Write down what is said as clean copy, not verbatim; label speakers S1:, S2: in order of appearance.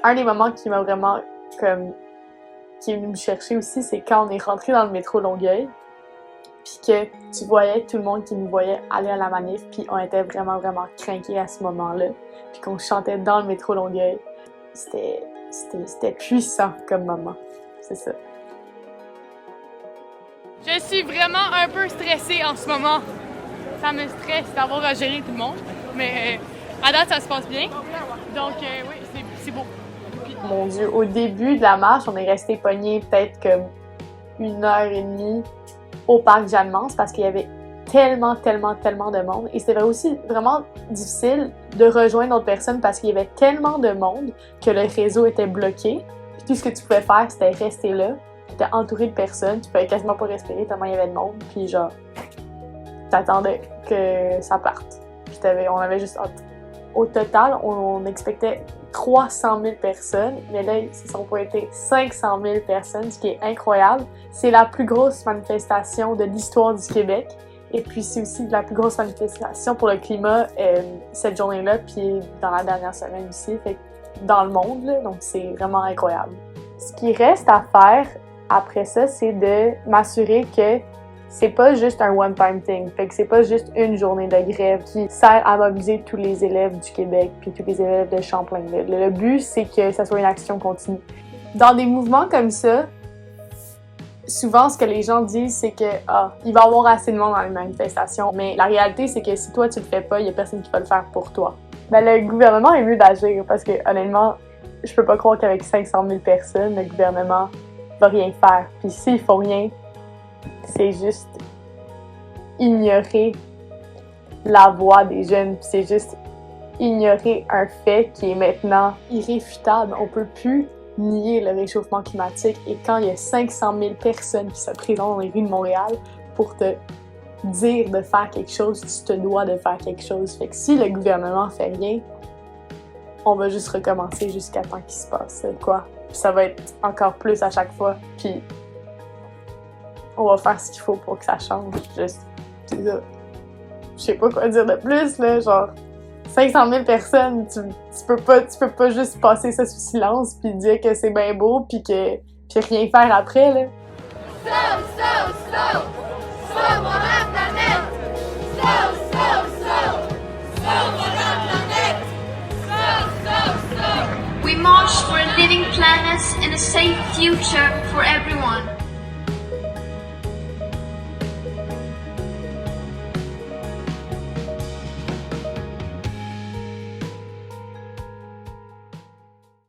S1: Un des moments qui m'a vraiment comme qui est venu me chercher aussi, c'est quand on est rentré dans le métro Longueuil, puis que tu voyais tout le monde qui nous voyait aller à la manif, puis on était vraiment craqués à ce moment-là, puis qu'on chantait dans le métro Longueuil. C'était puissant comme moment, c'est ça.
S2: Je suis vraiment un peu stressée en ce moment. Ça me stresse d'avoir à gérer tout le monde, mais à date, ça se passe bien. Donc oui, c'est beau.
S1: Mon Dieu, au début de la marche, on est resté pognés peut-être comme 1h30 au parc Jeanne-Mance parce qu'il y avait tellement de monde. Et c'était aussi vraiment difficile de rejoindre d'autres personnes parce qu'il y avait tellement de monde que le réseau était bloqué. Puis tout ce que tu pouvais faire, c'était rester là. Tu étais entouré de personnes, tu pouvais quasiment pas respirer tellement il y avait de monde. Puis genre, t'attendais que ça parte. Puis on avait juste hâte. Au total, on expectait 300 000 personnes, mais là, ils se sont pointés 500 000 personnes, ce qui est incroyable. C'est la plus grosse manifestation de l'histoire du Québec. Et puis, c'est aussi la plus grosse manifestation pour le climat cette journée-là, puis dans la dernière semaine aussi, fait dans le monde, là, donc c'est vraiment incroyable. Ce qui reste à faire après ça, c'est de m'assurer que c'est pas juste un one-time thing, fait que c'est pas juste une journée de grève qui sert à mobiliser tous les élèves du Québec puis tous les élèves de Champlain. Le but, c'est que ça soit une action continue. Dans des mouvements comme ça, souvent, ce que les gens disent, c'est que il va y avoir assez de monde dans les manifestations, mais la réalité, c'est que si toi, tu le fais pas, il y a personne qui va le faire pour toi. Ben, le gouvernement est mieux d'agir parce que, honnêtement, je peux pas croire qu'avec 500 000 personnes, le gouvernement va rien faire. Puis s'il faut rien, c'est juste ignorer la voix des jeunes, puis c'est juste ignorer un fait qui est maintenant irréfutable. On peut plus nier le réchauffement climatique, et quand il y a 500 000 personnes qui se présentent dans les rues de Montréal pour te dire de faire quelque chose, tu te dois de faire quelque chose. Fait que si le gouvernement fait rien, on va juste recommencer jusqu'à temps qu'il se passe quoi. Puis ça va être encore plus à chaque fois, puis on va faire ce qu'il faut pour que ça change. Juste, c'est ça. Je sais pas quoi dire de plus, là, genre 500 000 personnes, tu peux pas juste passer ça sous silence puis dire que c'est bien beau puis rien faire après, là.
S3: Sauvons la planète! Sauvons la planète! We march for a living planet and a safe future for everyone.